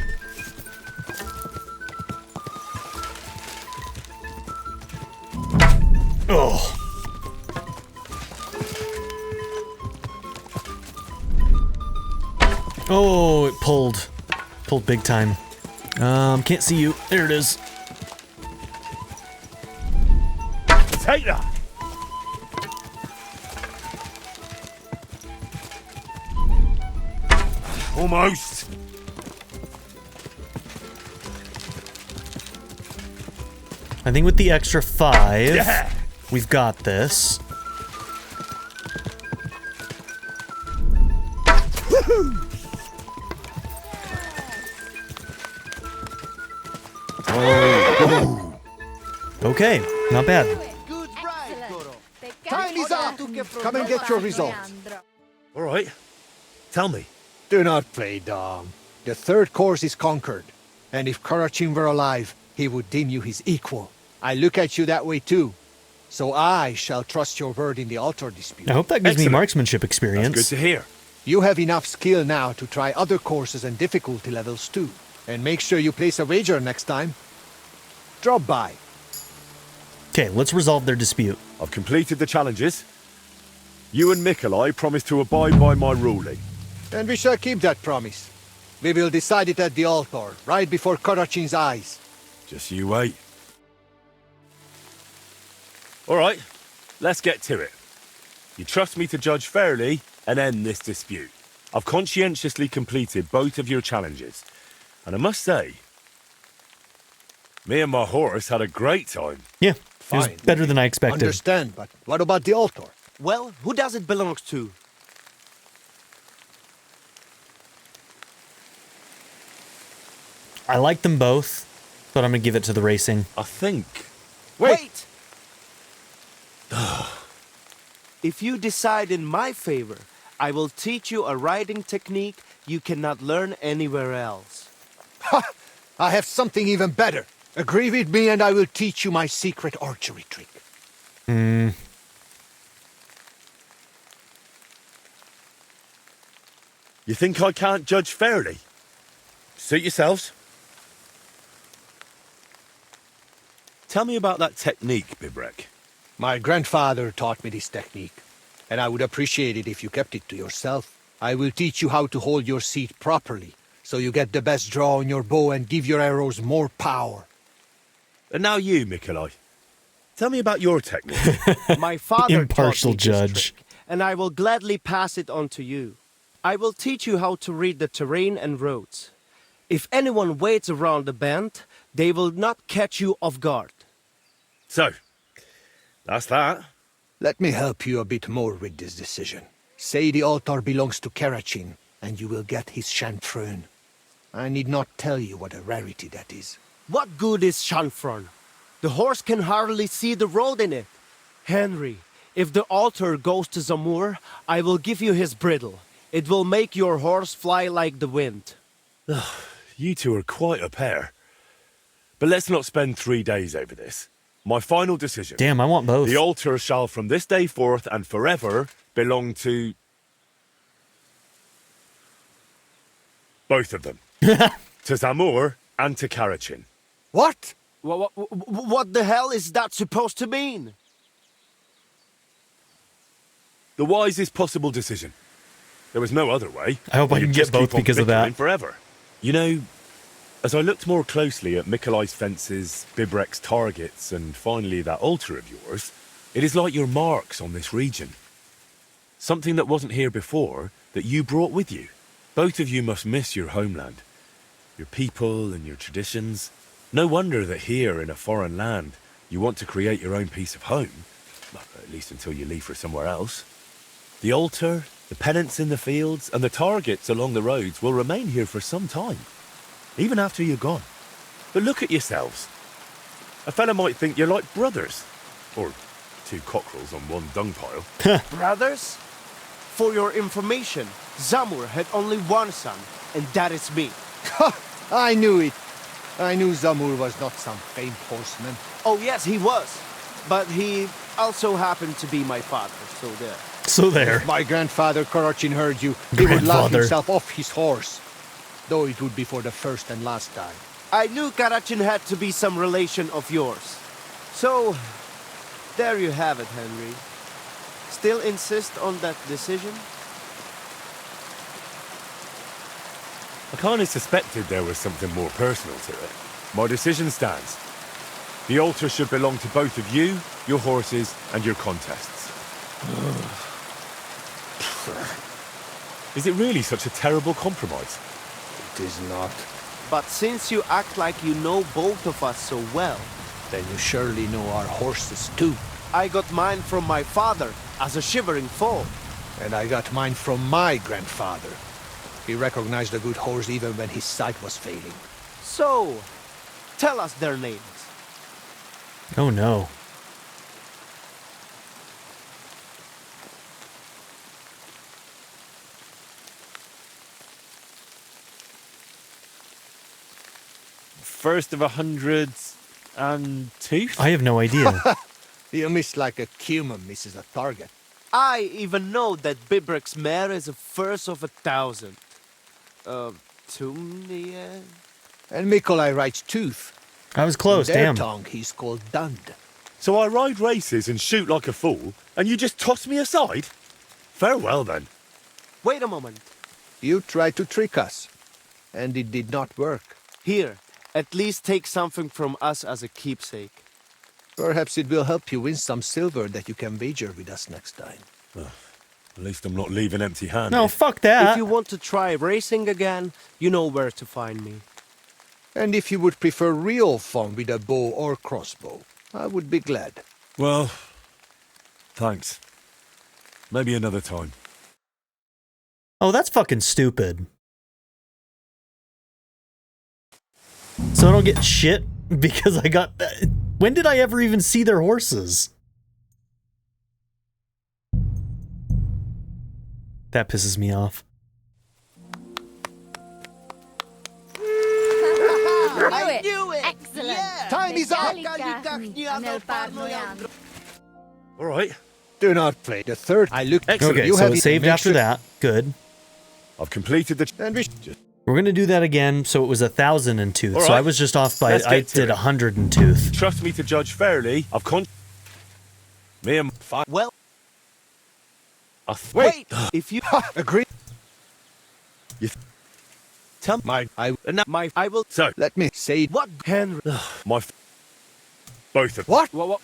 S1: Oh. Oh, it pulled. Pulled big time. Can't see you. There it is.
S2: Take that! Almost.
S1: I think with the extra 5,
S2: Yeah.
S1: we've got this. Okay, not bad.
S3: Good ride,
S5: Excellent.
S3: Goro.
S5: Time
S4: is up. Come and get your results.
S2: All right. Tell me.
S4: Do not play dumb. The third course is conquered. And if Karachin were alive, he would deem you his equal. I look at you that way too. So I shall trust your word in the altar dispute.
S1: I hope that gives me
S2: Excellent.
S1: marksmanship
S2: That's
S1: experience.
S2: good to hear.
S4: You have enough skill now to try other courses and difficulty levels too. And make sure you place a wager next time. Drop by.
S1: Okay, let's resolve their dispute.
S2: I've completed the challenges. You and Mikolai promised to abide by my ruling.
S4: And we shall keep that promise. We will decide it at the altar, right before Karachin's eyes.
S2: Just you wait. All right, let's get to it. You trust me to judge fairly and end this dispute. I've conscientiously completed both of your challenges. And I must say, me and my horse had a great time.
S1: Yeah, it was
S4: Fine.
S1: better than I expected.
S4: Understand, but what about the altar?
S3: Well, who does it belong to?
S1: I like them both, but I'm gonna give it to the racing.
S2: I think.
S3: Wait! If you decide in my favor, I will teach you a riding technique you cannot learn anywhere else.
S4: Ha! I have something even better. Agree with me and I will teach you my secret archery trick.
S2: You think I can't judge fairly? Suit yourselves. Tell me about that technique, Bibrek.
S4: My grandfather taught me this technique, and I would appreciate it if you kept it to yourself. I will teach you how to hold your seat properly, so you get the best draw on your bow and give your arrows more power.
S2: And now you, Mikolai. Tell me about your technique.
S3: My father
S1: Impartial
S3: taught me this
S1: judge.
S3: trick, and I will gladly pass it on to you. I will teach you how to read the terrain and roads. If anyone waits around the bend, they will not catch you off guard.
S2: So, that's that.
S4: Let me help you a bit more with this decision. Say the altar belongs to Karachin, and you will get his chanfrein. I need not tell you what a rarity that is.
S3: What good is chanfron? The horse can hardly see the road in it. Henry, if the altar goes to Zamur, I will give you his bridle. It will make your horse fly like the wind.
S2: You two are quite a pair. But let's not spend 3 days over this. My final decision.
S1: Damn, I want both.
S2: The altar shall from this day forth and forever belong to... both of them. To Zamur and to Karachin.
S4: What?
S3: What the hell is that supposed to mean?
S2: The wisest possible decision. There was no other way.
S1: I hope I
S2: You'd
S1: can
S2: just
S1: get both
S2: keep on
S1: because of that.
S2: bickering forever. You know, as I looked more closely at Mikolai's fences, Bibrek's targets, and finally that altar of yours, it is like your marks on this region. Something that wasn't here before that you brought with you. Both of you must miss your homeland, your people and your traditions. No wonder that here in a foreign land, you want to create your own piece of home, well, at least until you leave for somewhere else. The altar, the pennants in the fields, and the targets along the roads will remain here for some time, even after you're gone. But look at yourselves. A fella might think you're like brothers, or two cockerels on one dung pile.
S3: Brothers? For your information, Zamur had only one son, and that is me.
S4: I knew it. I knew Zamur was not some famed horseman.
S3: Oh yes, he was. But he also happened to be my father, so there.
S1: So there.
S4: My grandfather Karachin heard you. He would laugh
S1: Grandfather.
S4: himself off his horse. Though it would be for the first and last time.
S3: I knew Karachin had to be some relation of yours. So, there you have it, Henry. Still insist on that decision?
S2: I kind of suspected there was something more personal to it. My decision stands. The altar should belong to both of you, your horses, and your contests. Is it really such a terrible compromise?
S4: It is not.
S3: But since you act like you know both of us so well,
S4: Then you surely know our horses too.
S3: I got mine from my father as a shivering foal.
S4: And I got mine from my grandfather. He recognized a good horse even when his sight was failing.
S3: So, tell us their names.
S1: Oh no.
S2: First of 102?
S1: I have no idea.
S4: You miss like a cumin misses a target.
S3: I even know that Bibrek's mare is a first of 1,000. Tumnia?
S4: And Mikolai rides Tooth.
S1: I was close,
S4: In their
S1: damn.
S4: tongue, he's called Dund.
S2: So I ride races and shoot like a fool, and you just toss me aside? Farewell then.
S3: Wait a moment.
S4: You tried to trick us, and it did not work.
S3: Here, at least take something from us as a keepsake.
S4: Perhaps it will help you win some silver that you can wager with us next time.
S2: At least I'm not leaving empty-handed.
S1: No, fuck that.
S3: If you want to try racing again, you know where to find me.
S4: And if you would prefer real fun with a bow or crossbow, I would be glad.
S2: Well, thanks. Maybe another time.
S1: Oh, that's fucking stupid. So I don't get shit because I got... When did I ever even see their horses? That pisses me off.
S5: I knew it! Excellent!
S4: Time is up!
S2: All right.
S4: Do not play the third. I looked.
S2: Excellent.
S1: Okay,
S4: You
S1: so
S4: have
S1: it
S4: it.
S1: saved
S4: Make
S1: after
S4: sure-
S1: that. Good.
S2: I've completed the...
S4: And we
S1: We're gonna do that again, so it was 1,000 in tooth.
S2: All
S1: So I
S2: right.
S1: was just off by...
S2: Let's
S1: I
S2: get to
S1: did
S2: it.
S1: 100 in tooth.
S2: Trust me to judge fairly. Me and...
S3: Well,
S4: Wait.
S3: if you
S4: agree.
S2: Tell
S4: I
S3: I will.
S2: So,
S4: let me say
S3: What, Henry?
S2: both of...
S4: what?
S3: What?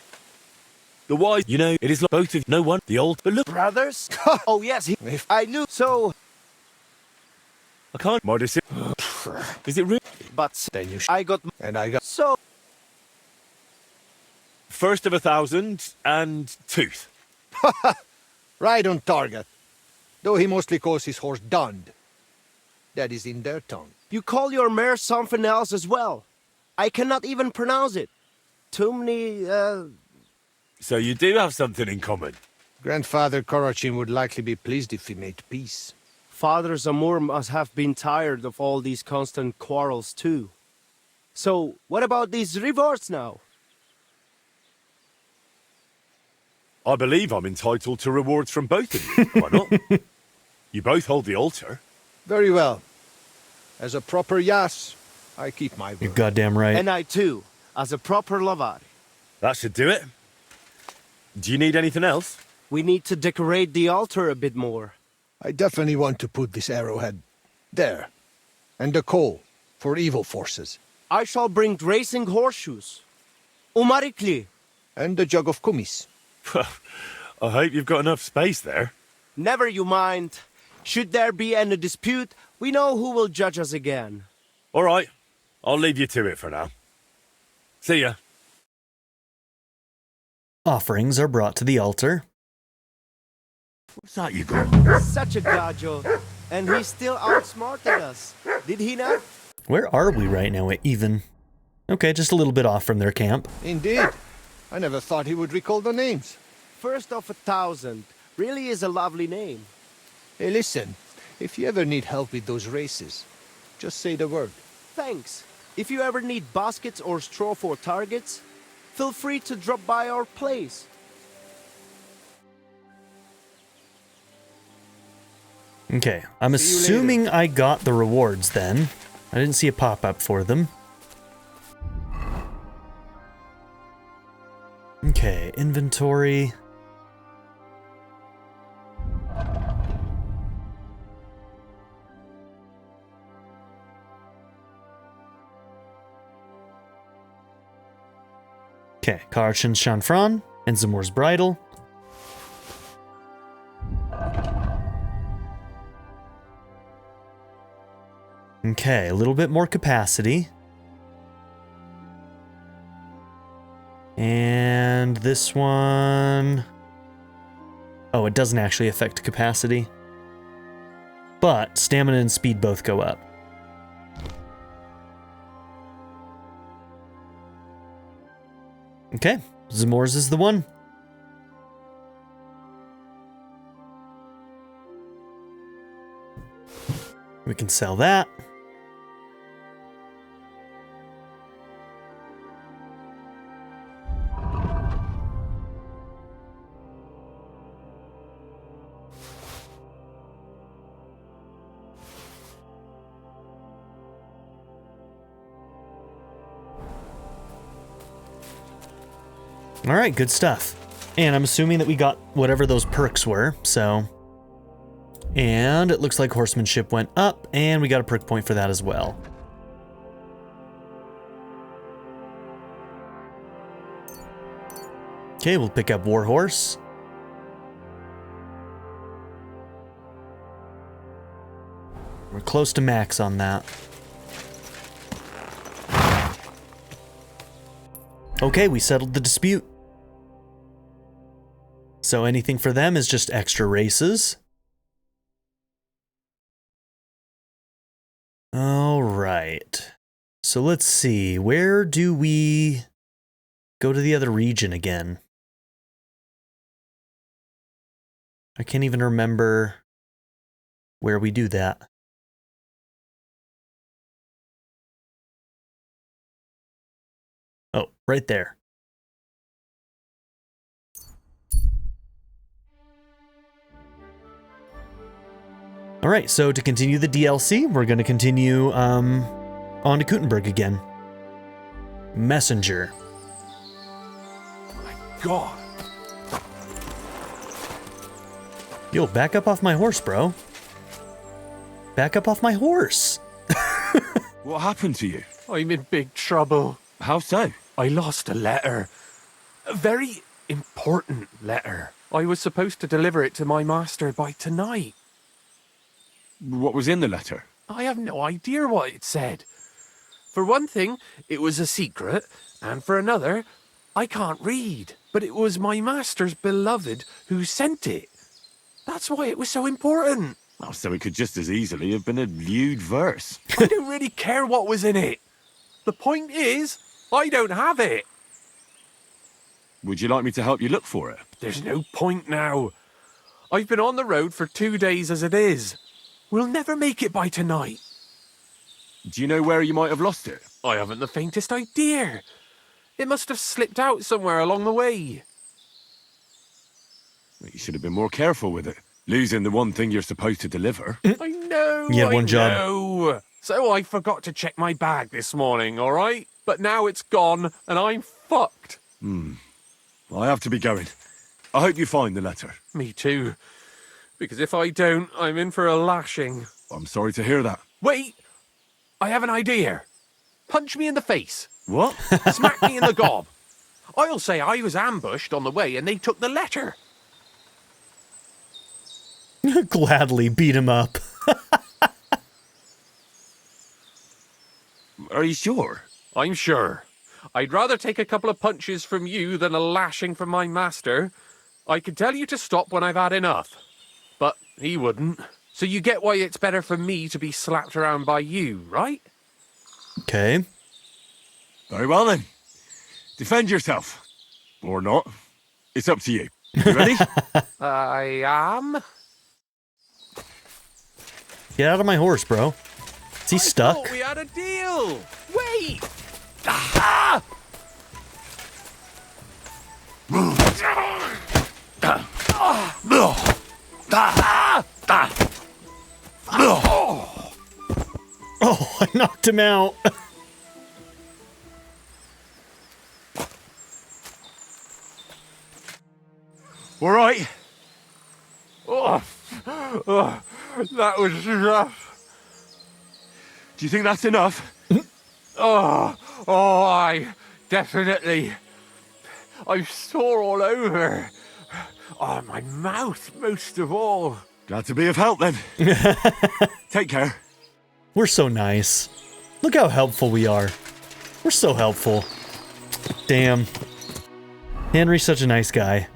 S2: The wise... You know, it is like both of... No one... The old... But look,
S3: Brothers? Oh yes,
S4: If-
S3: I knew. So,
S2: I can't... My decision... Is it real?
S3: but
S4: Then you
S3: I got.
S4: and I got.
S3: So,
S2: First of 1,000 and tooth.
S4: Right on target. Though he mostly calls his horse Dund. That is in their tongue.
S3: you call your mare something else as well. I cannot even pronounce it. Tumni,
S2: So you do have something in common.
S4: Grandfather Karachin would likely be pleased if we made peace.
S3: Father Zamur must have been tired of all these constant quarrels too. So, what about these rewards now?
S2: I believe I'm entitled to rewards from both of you. Why not? You both hold the altar.
S4: Very well. As a proper Yas, I keep my
S1: You're
S4: word.
S1: goddamn right.
S3: And I too. as a proper lavar.
S2: That should do it. Do you need anything else?
S3: We need to decorate the altar a bit more.
S4: I definitely want to put this arrowhead there. And the coal for evil forces.
S3: I shall bring racing horseshoes. Umarikli.
S4: And the jug of kumis.
S2: I hope you've got enough space there.
S3: Never you mind. Should there be any dispute, we know who will judge us again.
S2: All right, I'll leave you to it for now. See ya.
S1: Offerings are brought to the altar.
S2: What's that you got?
S3: Such a gajo. And he still outsmarted us. Did he not?
S1: Where are we right now, even? Okay, just a little bit off from their camp.
S4: Indeed. I never thought he would recall the names.
S3: First of 1,000. Really is a lovely name.
S4: Hey, listen. If you ever need help with those races, just say the word.
S3: Thanks. If you ever need baskets or straw for targets, feel free to drop by our place.
S1: Okay, I'm assuming I got the rewards then. I didn't see a pop-up for them. Okay, inventory. Okay, Karchen's Chanfran and Zamor's Bridle. Okay, a little bit more capacity. And this one... Oh, it doesn't actually affect capacity. But stamina and speed both go up. Okay, Zamor's is the one. We can sell that. All right, good stuff. And I'm assuming that we got whatever those perks were, so... And it looks like horsemanship went up, and we got a perk point for that as well. Okay, we'll pick up Warhorse. We're close to max on that. Okay, we settled the dispute. So anything for them is just extra races. All right. So let's see. Where do we go to the other region again? I can't even remember where we do that. Oh, right there. All right, so to continue the DLC, we're going to continue on to Kuttenberg again. Messenger.
S2: My God.
S1: Yo, back up off my horse, bro. Back up off my horse.
S2: What happened to you?
S8: I'm in big trouble.
S2: How so?
S8: I lost a letter. A very important letter. I was supposed to deliver it to my master by tonight.
S2: What was in the letter?
S8: I have no idea what it said. For one thing, it was a secret, and for another, I can't read. But it was my master's beloved who sent it. That's why it was so important.
S2: Oh, so it could just as easily have been a lewd verse.
S8: I don't really care what was in it. The point is, I don't have it.
S2: Would you like me to help you look for it?
S8: There's no point now. I've been on the road for 2 days as it is. We'll never make it by tonight.
S2: Do you know where you might have lost it?
S8: I haven't the faintest idea. It must have slipped out somewhere along the way.
S2: You should have been more careful with it. Losing the one thing you're supposed to deliver.
S8: I know.
S1: You had
S8: I
S1: one job.
S8: know. So I forgot to check my bag this morning, all right? But now it's gone, and I'm fucked.
S2: I have to be going. I hope you find the letter.
S8: Me too. Because if I don't, I'm in for a lashing.
S2: I'm sorry to hear that.
S8: Wait! I have an idea. Punch me in the face.
S2: What?
S8: Smack me in the gob. I'll say I was ambushed on the way and they took the letter.
S1: Gladly beat him up.
S2: Are you sure?
S8: I'm sure. I'd rather take a couple of punches from you than a lashing from my master. I could tell you to stop when I've had enough. But he wouldn't. So you get why it's better for me to be slapped around by you, right?
S1: Okay.
S2: Very well then. Defend yourself. Or not. It's up to you. You ready?
S8: I am.
S1: Get out of my horse, bro. Is he stuck?
S8: I thought we had a deal. Wait. Ah!
S1: Oh, I knocked him out.
S2: All right.
S8: That was rough.
S2: Do you think that's enough?
S8: I definitely. I'm sore all over. Oh, my mouth most of all.
S2: Glad to be of help then. Take care.
S1: We're so nice. Look how helpful we are. We're so helpful. Damn. Henry's such a nice guy.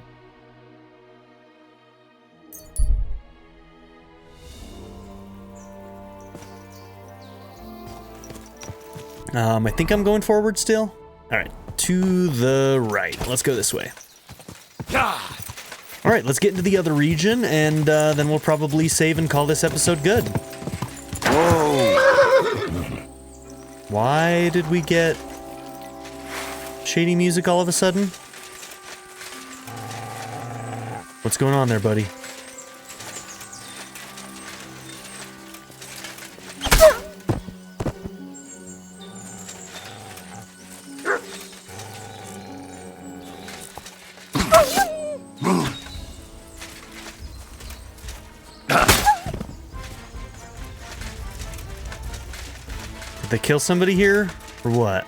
S1: I think I'm going forward still. All right, to the right. Let's go this way. All right, let's get into the other region, and then we'll probably save and call this episode good.
S2: Whoa!
S1: Why did we get shady music all of a sudden? What's going on there, buddy? Did they kill somebody here, or what?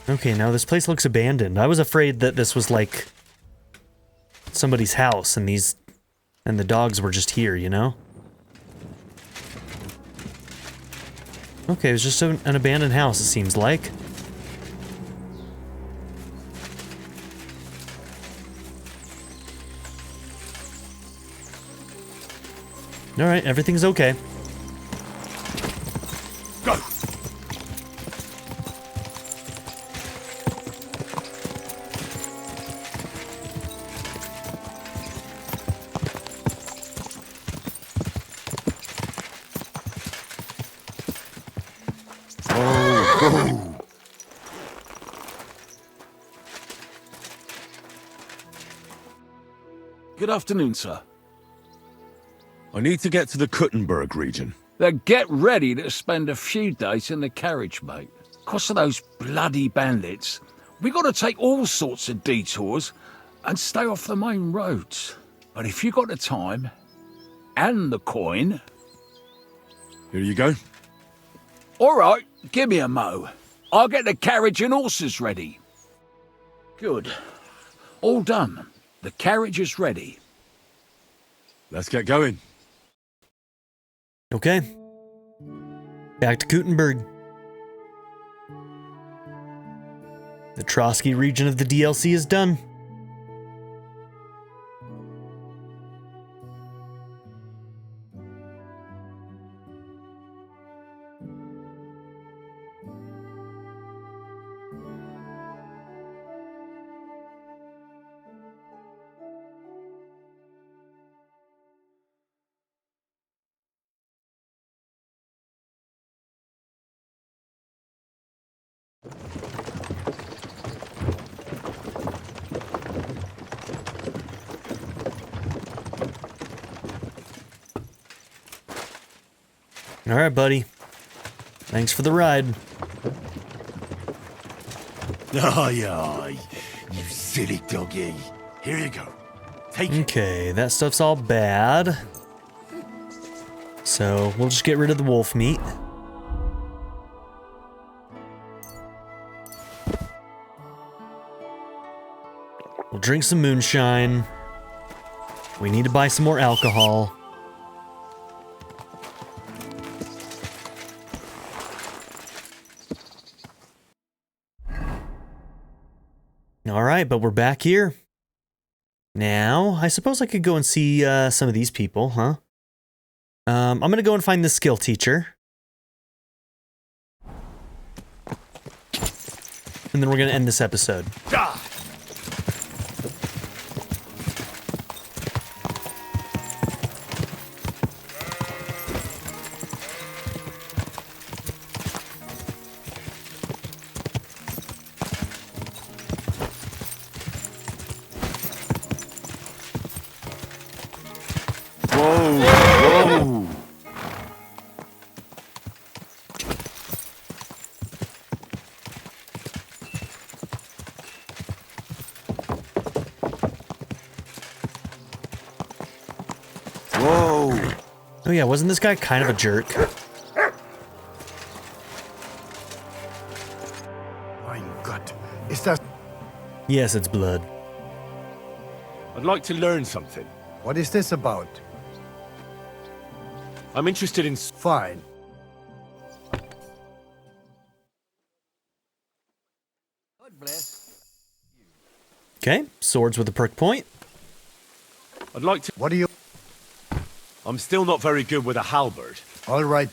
S1: Okay, now this place looks abandoned. I was afraid that this was like somebody's house and the dogs were just here, you know? Okay, it was just an abandoned house, it seems like. Alright, everything's okay.
S2: Go! Oh, go!
S9: Good afternoon, sir.
S2: I need to get to the Kuttenberg region.
S9: Then get ready to spend a few days in the carriage, mate. 'Cause of those bloody bandits, we got to take all sorts of detours and stay off the main roads. But if you got the time and the coin...
S2: Here you go.
S9: All right, give me a mo. I'll get the carriage and horses ready. Good. All done. The carriage is ready.
S2: Let's get going.
S1: Okay. Back to Kuttenberg. The Trotsky region of the DLC is done. All right, buddy. Thanks for the ride.
S2: Aye, aye, you silly doggy. Here you go. Take it.
S1: Okay, that stuff's all bad. So we'll just get rid of the wolf meat. We'll drink some moonshine. We need to buy some more alcohol. All right, but we're back here. Now, I suppose I could go and see some of these people, huh? I'm going to go and find the skill teacher. And then we're going to end this episode.
S2: Whoa! Whoa!
S1: Oh yeah, wasn't this guy kind of a jerk?
S4: Mein Gott, ist das...
S1: Yes, it's blood.
S2: I'd like to learn something.
S4: What is this about?
S2: I'm interested in...
S4: Fine.
S1: Okay, swords with a prick point.
S2: I'd like to...
S4: What do you...
S2: I'm still not very good with a halberd.
S4: All right.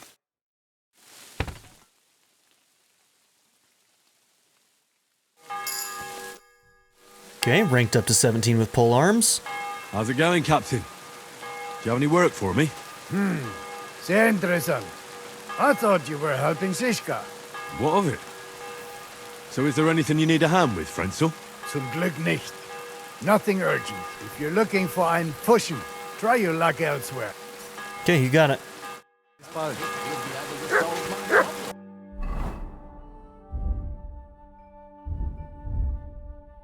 S1: Okay, ranked up to 17 with pole arms.
S2: How's it going, Captain? Do you have any work for me?
S4: Sehr interessant. I thought you were helping Siska.
S2: What of it? So is there anything you need a hand with, Frenzel?
S4: Zum Glück nicht. Nothing urgent. If you're looking for ein Pushen, try your luck elsewhere.
S1: Okay, you got it.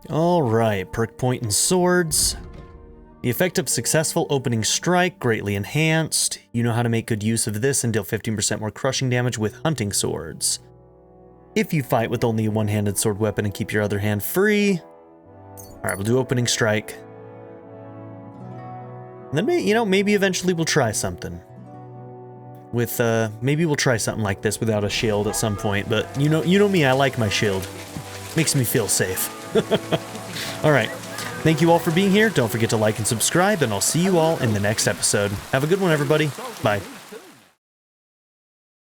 S1: Alright, perk point and swords. The effect of successful opening strike greatly enhanced. You know how to make good use of this and deal 15% more crushing damage with hunting swords. If you fight with only a one-handed sword weapon and keep your other hand free. Alright, we'll do opening strike. And then, maybe eventually we'll try something. With, maybe we'll try something like this without a shield at some point, but you know me, I like my shield. Makes me feel safe. Alright, thank you all for being here. Don't forget to like and subscribe, and I'll see you all in the next episode. Have a good one, everybody. Bye.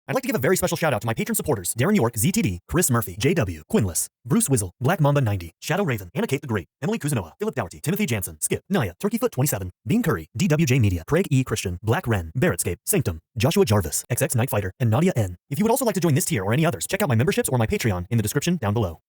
S1: I'd like to give a very special shout out to my patron supporters: Darren York, ZTD, Chris Murphy, JW, Quinless, Bruce Wizzle, Black Mamba 90, Shadow Raven, Anna Kate the Great, Emily Kuzanoa, Philip Dougherty, Timothy Jansen, Skip, Naya, Turkeyfoot 27, Bean Curry, DWJ Media, Craig E. Christian, Black Wren, Barrettscape, Sanctum, Joshua Jarvis, XX Night Fighter, and Nadia N. If you would also like to join this tier or any others, check out my memberships or my Patreon in the description down below.